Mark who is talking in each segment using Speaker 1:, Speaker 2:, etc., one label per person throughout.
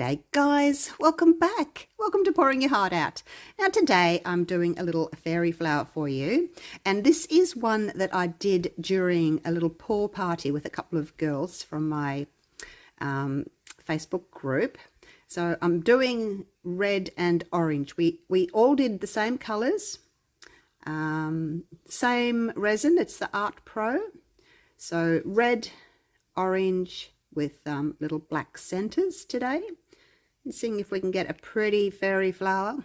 Speaker 1: G'day guys, welcome back. Welcome to Pouring Your Heart Out. Now today I'm doing a little fairy flower for you, and this is one that I did during a little pour party with a couple of girls from my Facebook group. So I'm doing red and orange. We all did the same colors, same resin. It's the Art Pro. So red, orange with little black centers today, and seeing if we can get a pretty fairy flower.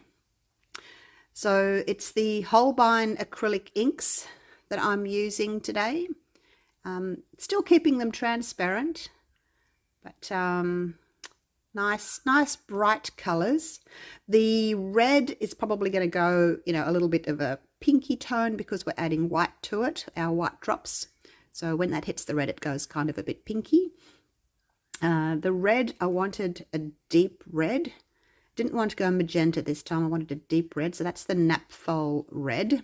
Speaker 1: So it's the Holbein acrylic inks that I'm using today, still keeping them transparent, but nice bright colors. The red is probably going to go, a little bit of a pinky tone because we're adding white to it, our white drops. So when that hits the red, it goes kind of a bit pinky. The red, I wanted a deep red. Didn't want to go magenta this time. I wanted a deep red. So that's the Napfol red.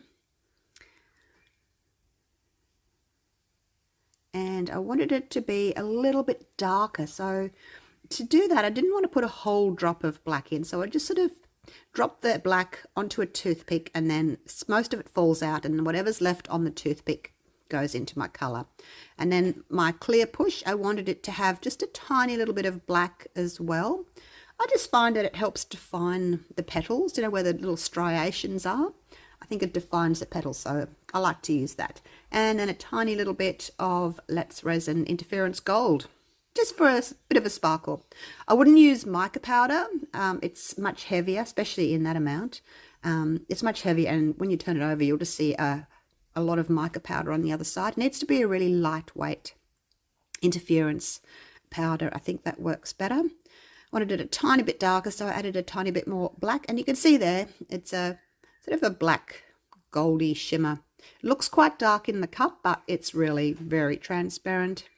Speaker 1: And I wanted it to be a little bit darker. So to do that, I didn't want to put a whole drop of black in. So I just sort of dropped the black onto a toothpick, and then most of it falls out, and whatever's left on the toothpick goes into my color. And then my clear push, I wanted it to have just a tiny little bit of black as well. I just find that it helps define the petals, where the little striations are. I think it defines the petals, so I like to use that. And then a tiny little bit of Let's Resin Interference Gold, just for a bit of a sparkle. I wouldn't use mica powder. It's much heavier, especially in that amount. It's much heavier, and when you turn it over, you'll just see a lot of mica powder on the other side. It needs to be a really lightweight interference powder. I think that works better. I wanted it a tiny bit darker, so I added a tiny bit more black, and you can see there it's a sort of a black goldy shimmer. It looks quite dark in the cup, but it's really very transparent.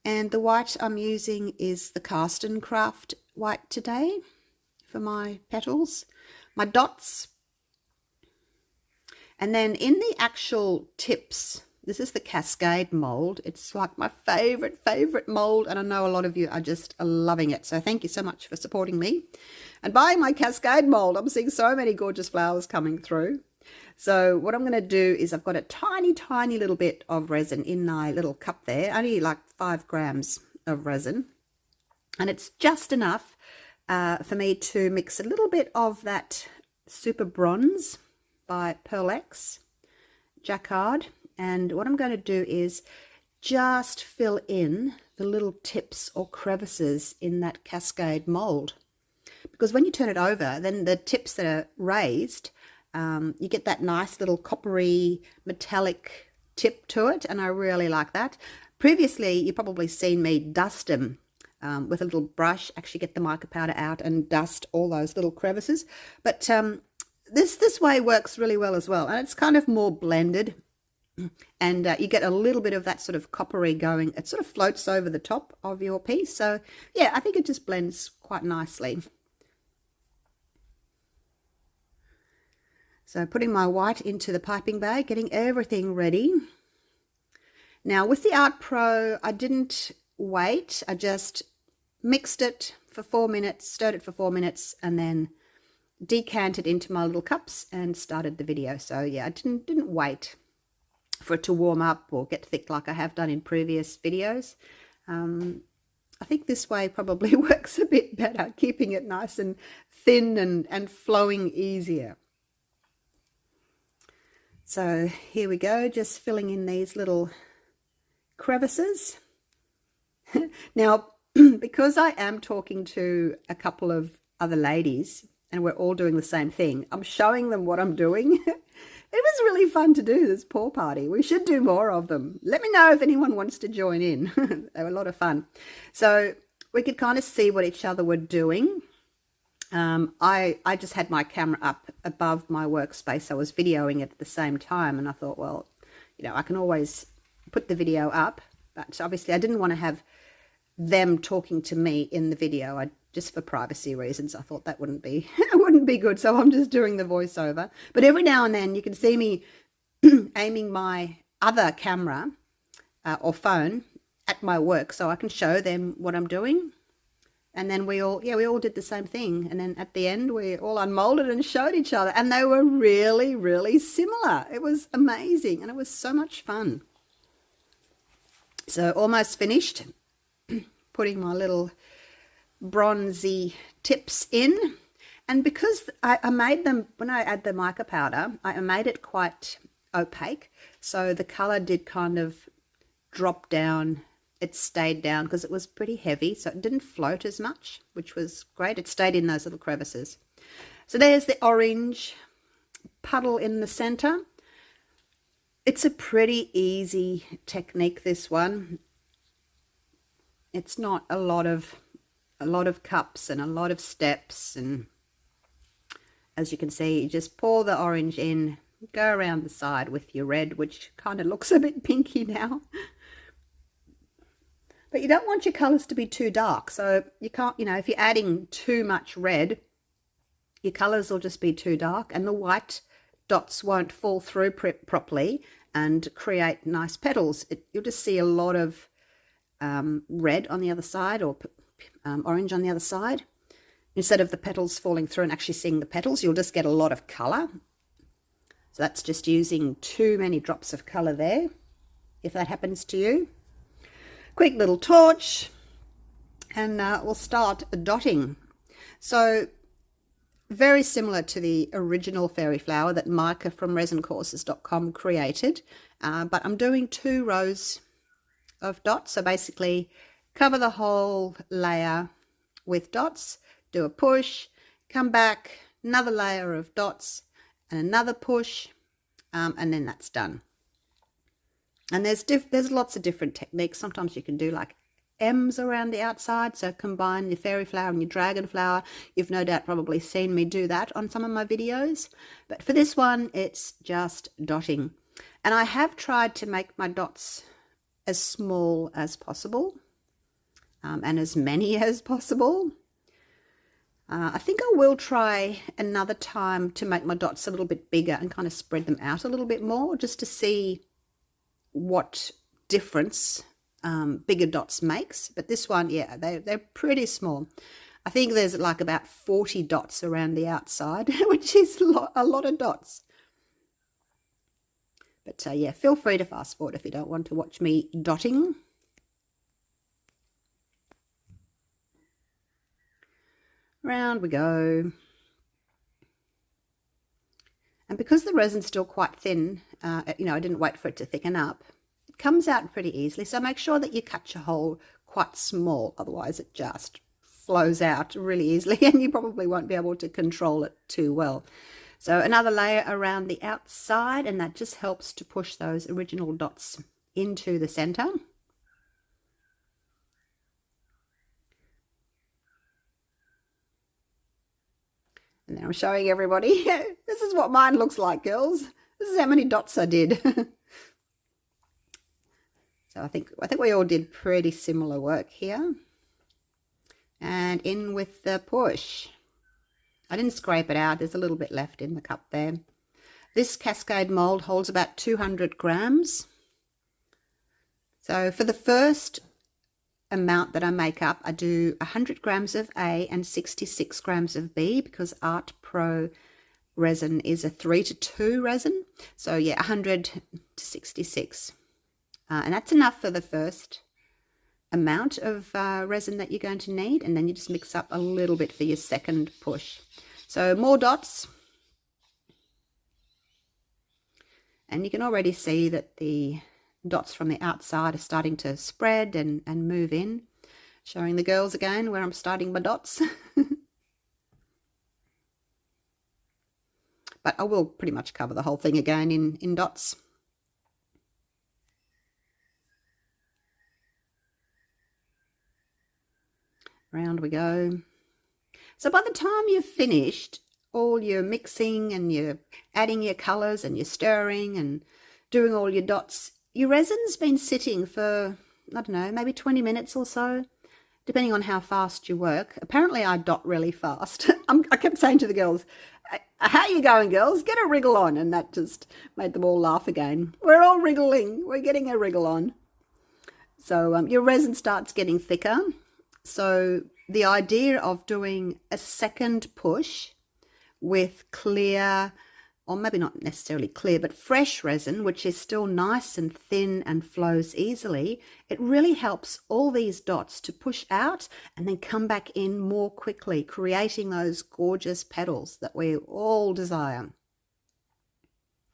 Speaker 1: And the white I'm using is the Cast and Craft white today for my petals. My dots. And then in the actual tips, this is the Cascade mold. It's like my favorite mold, and I know a lot of you are just loving it. So thank you so much for supporting me and buying my Cascade mold. I'm seeing so many gorgeous flowers coming through. So what I'm going to do is I've got a tiny little bit of resin in my little cup there, only like 5 grams of resin. And it's just enough for me to mix a little bit of that Super Bronze by Pearl X Jacquard, and what I'm going to do is just fill in the little tips or crevices in that Cascade mold, because when you turn it over, then the tips that are raised, you get that nice little coppery metallic tip to it, and I really like that. Previously you've probably seen me dust them with a little brush, actually get the mica powder out and dust all those little crevices, but this way works really well as well, and it's kind of more blended, and you get a little bit of that sort of coppery going. It sort of floats over the top of your piece. So yeah, I think it just blends quite nicely. So putting my white into the piping bag, getting everything ready. Now with the Art Pro, I didn't wait. I just mixed it for 4 minutes, stirred it for 4 minutes, and then decanted into my little cups and started the video. So yeah, I didn't wait for it to warm up or get thick like I have done in previous videos. I think this way probably works a bit better, keeping it nice and thin and flowing easier. So here we go, just filling in these little crevices. Now because I am talking to a couple of other ladies and we're all doing the same thing, I'm showing them what I'm doing. It was really fun to do this pour party. We should do more of them. Let me know if anyone wants to join in. They were a lot of fun. So we could kind of see what each other were doing. I just had my camera up above my workspace. I was videoing it at the same time, and I thought, well, I can always put the video up, but obviously I didn't want to have them talking to me in the video. Just for privacy reasons, I thought that wouldn't be good, so I'm just doing the voiceover. But every now and then you can see me aiming my other camera or phone at my work so I can show them what I'm doing. And then we all did the same thing. And then at the end, we all unmolded and showed each other. And they were really, really similar. It was amazing. And it was so much fun. So almost finished putting my little bronzy tips in. And because I made them, when I add the mica powder, I made it quite opaque. So the colour did kind of drop down. It stayed down because it was pretty heavy, so it didn't float as much, which was great. It stayed in those little crevices. So there's the orange puddle in the center. It's a pretty easy technique, this one. It's not a lot of cups and a lot of steps, and as you can see, you just pour the orange in, go around the side with your red, which kind of looks a bit pinky now. But you don't want your colours to be too dark, so you can't, if you're adding too much red, your colours will just be too dark and the white dots won't fall through properly and create nice petals. You'll just see a lot of red on the other side, or orange on the other side. Instead of the petals falling through and actually seeing the petals, you'll just get a lot of colour. So that's just using too many drops of colour there, if that happens to you. Quick little torch, and we'll start dotting. So very similar to the original fairy flower that Micah from resincourses.com created, but I'm doing 2 rows of dots. So basically cover the whole layer with dots, do a push, come back, another layer of dots and another push, and then that's done. And there's lots of different techniques. Sometimes you can do like M's around the outside, so combine your fairy flower and your dragon flower. You've no doubt probably seen me do that on some of my videos, but for this one it's just dotting. And I have tried to make my dots as small as possible, and as many as possible. I think I will try another time to make my dots a little bit bigger and kind of spread them out a little bit more, just to see what difference bigger dots makes. But this one, yeah, they're pretty small. I think there's like about 40 dots around the outside, which is a lot of dots. But yeah, feel free to fast forward if you don't want to watch me dotting. Round we go. And because the resin's still quite thin, I didn't wait for it to thicken up. It comes out pretty easily, so make sure that you cut your hole quite small, otherwise it just flows out really easily and you probably won't be able to control it too well. So another layer around the outside, and that just helps to push those original dots into the center. And then I'm showing everybody, this is what mine looks like, girls. This is how many dots I did. So I think we all did pretty similar work here. And in with the push. I didn't scrape it out. There's a little bit left in the cup there. This Cascade mold holds about 200 grams. So for the first amount that I make up, I do 100 grams of A and 66 grams of B, because Art Pro resin is a 3:2 resin. So yeah, 100 to 66. And that's enough for the first amount of resin that you're going to need, and then you just mix up a little bit for your second push. So more dots, and you can already see that the dots from the outside are starting to spread and move in, showing the girls again where I'm starting my dots. But I will pretty much cover the whole thing again in dots. Round we go. So by the time you've finished all your mixing and you're adding your colours and you're stirring and doing all your dots, your resin's been sitting for, I don't know, maybe 20 minutes or so, depending on how fast you work. Apparently I dot really fast. I kept saying to the girls, how are you going, girls? Get a wriggle on. And that just made them all laugh again. We're all wriggling. We're getting a wriggle on. So your resin starts getting thicker. So the idea of doing a second push with clear, or maybe not necessarily clear, but fresh resin, which is still nice and thin and flows easily, it really helps all these dots to push out and then come back in more quickly, creating those gorgeous petals that we all desire.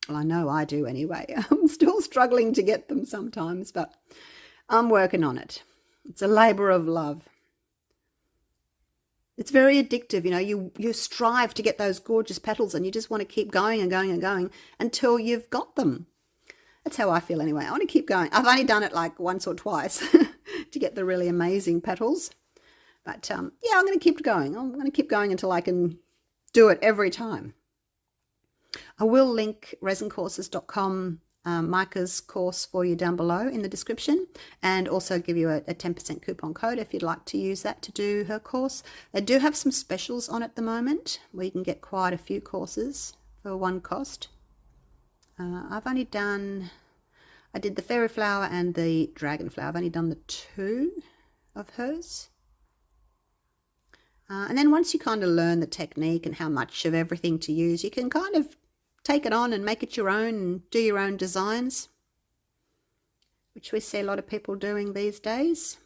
Speaker 1: Well, I know I do anyway. I'm still struggling to get them sometimes, but I'm working on it. It's a labor of love. It's very addictive, you know, you strive to get those gorgeous petals and you just want to keep going and going and going until you've got them. That's how I feel anyway. I want to keep going. I've only done it like once or twice to get the really amazing petals. But yeah, I'm going to keep going. I'm going to keep going until I can do it every time. I will link resincourses.com Micah's course for you down below in the description, and also give you a 10% coupon code if you'd like to use that to do her course. They do have some specials on at the moment where you can get quite a few courses for one cost. I did the fairy flower and the dragon flower. I've only done the 2 of hers. And then once you kind of learn the technique and how much of everything to use, you can kind of take it on and make it your own and do your own designs, which we see a lot of people doing these days.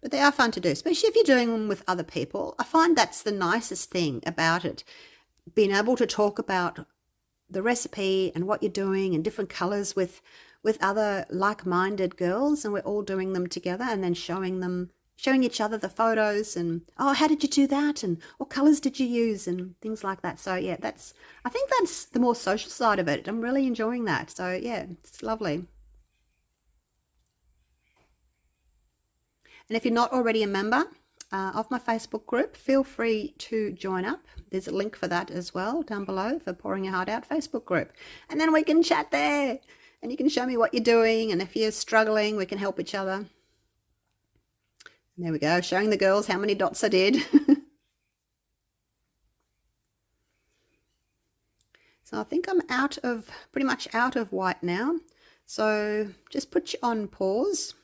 Speaker 1: But they are fun to do, especially if you're doing them with other people. I find that's the nicest thing about it, being able to talk about the recipe and what you're doing and different colors with other like-minded girls, and we're all doing them together and then showing each other the photos and, oh, how did you do that, and what colors did you use, and things like that. So yeah, I think that's the more social side of it. I'm really enjoying that. So yeah, it's lovely. And if you're not already a member of my Facebook group, feel free to join up. There's a link for that as well down below, for Pouring Your Heart Out Facebook group. And then we can chat there and you can show me what you're doing, and if you're struggling, we can help each other. There we go, showing the girls how many dots I did. So I think I'm pretty much out of white now. So just put you on pause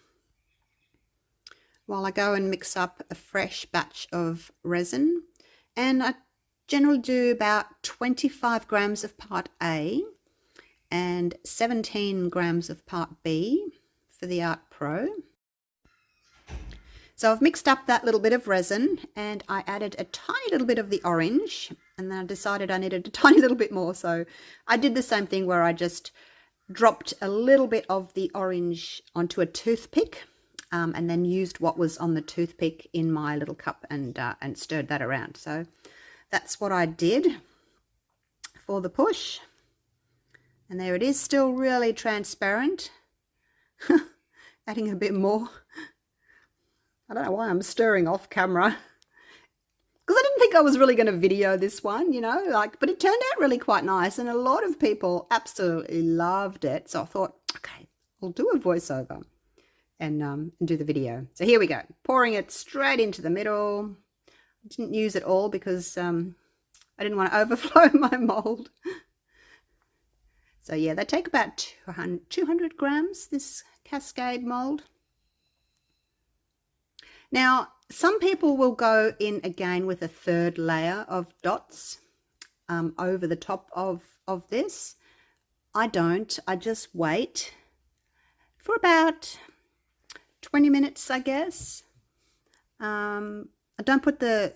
Speaker 1: while I go and mix up a fresh batch of resin. And I generally do about 25 grams of part A and 17 grams of part B for the Art Pro. So I've mixed up that little bit of resin and I added a tiny little bit of the orange, and then I decided I needed a tiny little bit more. So I did the same thing where I just dropped a little bit of the orange onto a toothpick and then used what was on the toothpick in my little cup and stirred that around. So that's what I did for the push. And there it is, still really transparent. Adding a bit more. I don't know why I'm stirring off camera, because I didn't think I was really going to video this one, you know, but it turned out really quite nice, and a lot of people absolutely loved it. So I thought, okay, I'll do a voiceover and do the video. So here we go, pouring it straight into the middle. I didn't use it all because I didn't want to overflow my mold. So yeah, they take about 200 grams, this Cascade mold. Now, some people will go in again with a third layer of dots over the top of this. I don't. I just wait for about 20 minutes, I guess. I don't put the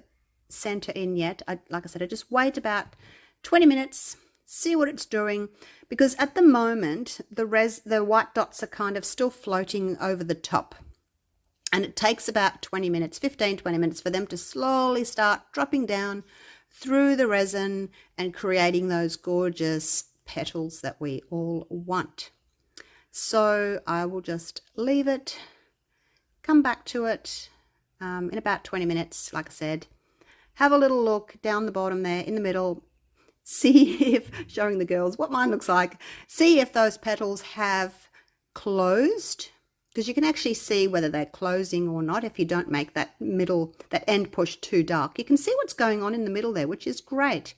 Speaker 1: center in yet. Like I said, I just wait about 20 minutes, see what it's doing, because at the moment, the white dots are kind of still floating over the top. And it takes about 20 minutes, 15, 20 minutes for them to slowly start dropping down through the resin and creating those gorgeous petals that we all want. So I will just leave it, come back to it in about 20 minutes, like I said. Have a little look down the bottom there in the middle. See if, showing the girls what mine looks like, see if those petals have closed, because you can actually see whether they're closing or not if you don't make that end push too dark. You can see what's going on in the middle there, which is great.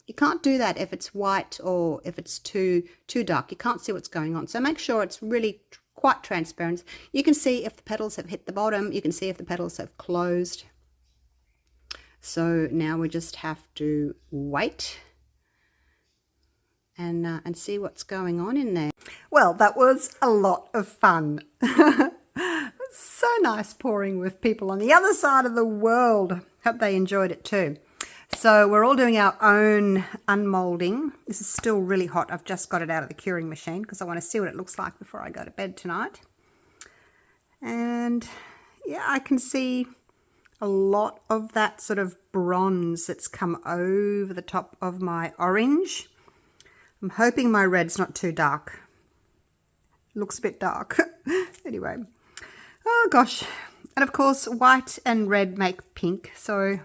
Speaker 1: You can't do that if it's white or if it's too dark. You can't see what's going on. So make sure it's really quite transparent. You can see if the petals have hit the bottom. You can see if the petals have closed. So now we just have to wait and see what's going on in there. Well, that was a lot of fun. It's so nice pouring with people on the other side of the world. Hope they enjoyed it too. So we're all doing our own unmolding. This is still really hot. I've just got it out of the curing machine because I want to see what it looks like before I go to bed tonight. And yeah, I can see a lot of that sort of bronze that's come over the top of my orange. I'm hoping my red's not too dark. It looks a bit dark. Anyway, oh gosh. And of course, white and red make pink. So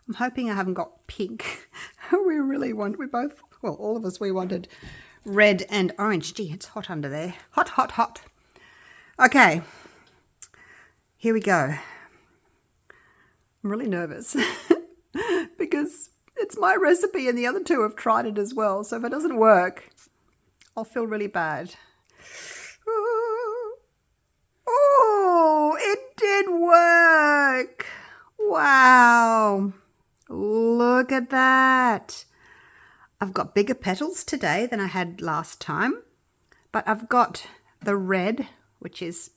Speaker 1: I'm hoping I haven't got pink. We both, well, all of us, we wanted red and orange. Gee, it's hot under there. Hot, hot, hot. Okay, here we go. I'm really nervous because it's my recipe and the other two have tried it as well. So if it doesn't work, I'll feel really bad. Oh, it did work. Wow. Look at that. I've got bigger petals today than I had last time, but I've got the red, which is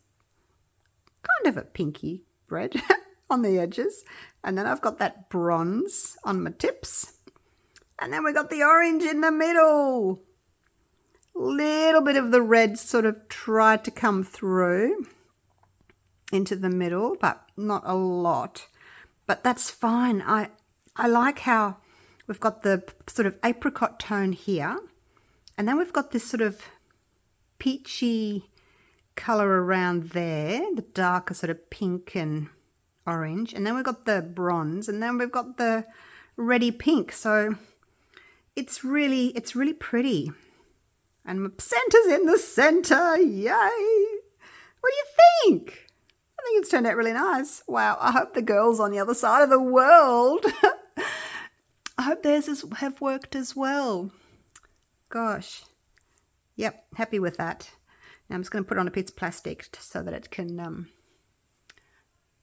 Speaker 1: kind of a pinky red on the edges, and then I've got that bronze on my tips, and then we got the orange in the middle. Little bit of the red sort of tried to come through into the middle, but not a lot. But that's fine. I like how we've got the sort of apricot tone here, and then we've got this sort of peachy color around there, the darker sort of pink and orange, and then we've got the bronze, and then we've got the reddy pink. So it's really pretty. And my center's in the center. Yay! What do you think? I think it's turned out really nice. Wow, I hope the girls on the other side of the world, I hope theirs have worked as well. Gosh. Yep, happy with that. Now I'm just going to put on a piece of plastic so that it can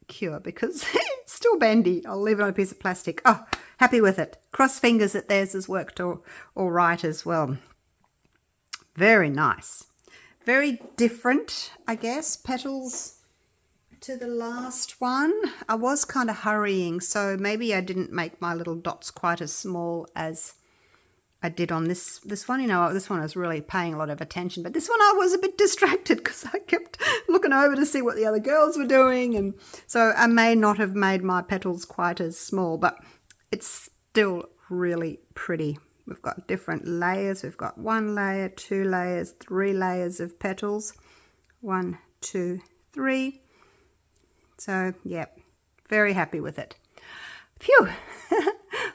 Speaker 1: cure, because it's still bendy. I'll leave it on a piece of plastic. Oh, happy with it. Cross fingers that theirs has worked all right as well. Very nice. Very different, I guess, petals to the last one. I was kind of hurrying, so maybe I didn't make my little dots quite as small as I did on this one. You know, this one I was really paying a lot of attention, but this one I was a bit distracted because I kept looking over to see what the other girls were doing, and so I may not have made my petals quite as small, but it's still really pretty. We've got different layers. We've got 1 layer, 2 layers, 3 layers of petals. 1, 2, 3. So, yeah, very happy with it. Phew.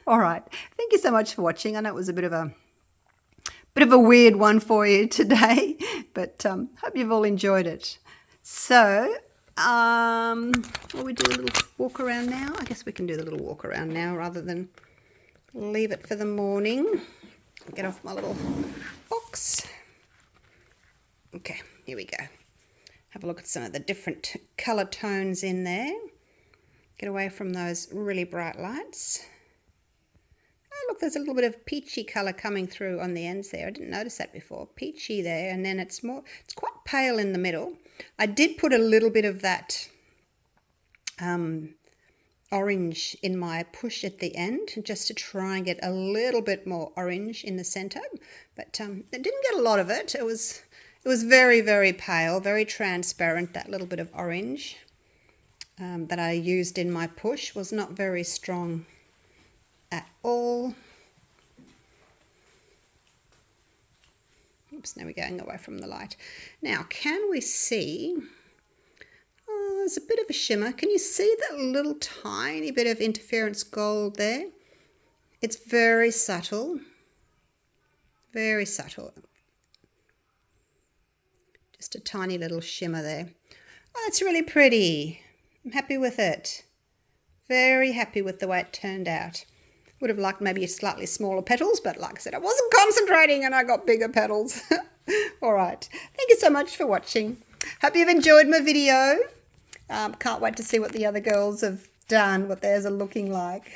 Speaker 1: All right. Thank you so much for watching. I know it was a bit of a weird one for you today, but hope you've all enjoyed it. So, will we do a little walk around now? I guess we can do the little walk around now rather than leave it for the morning. Get off my little box. Okay, here we go. Have a look at some of the different color tones in there. Get away from those really bright lights. Oh, look, there's a little bit of peachy color coming through on the ends there. I didn't notice that before. Peachy there, and then it's quite pale in the middle. I did put a little bit of that orange in my push at the end, just to try and get a little bit more orange in the center, but I didn't get a lot of it. It was very, very pale, very transparent. That little bit of orange that I used in my push was not very strong at all. Oops, now we're going away from the light. Now, can we see? There's a bit of a shimmer. Can you see that little tiny bit of interference gold there? It's very subtle. Very subtle. Just a tiny little shimmer there. Oh, it's really pretty. I'm happy with it. Very happy with the way it turned out. Would have liked maybe slightly smaller petals, but like I said, I wasn't concentrating and I got bigger petals. All right. Thank you so much for watching. Hope you've enjoyed my video. Can't wait to see what the other girls have done, what theirs are looking like.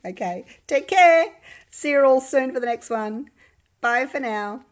Speaker 1: Okay. Take care. See you all soon for the next one. Bye for now.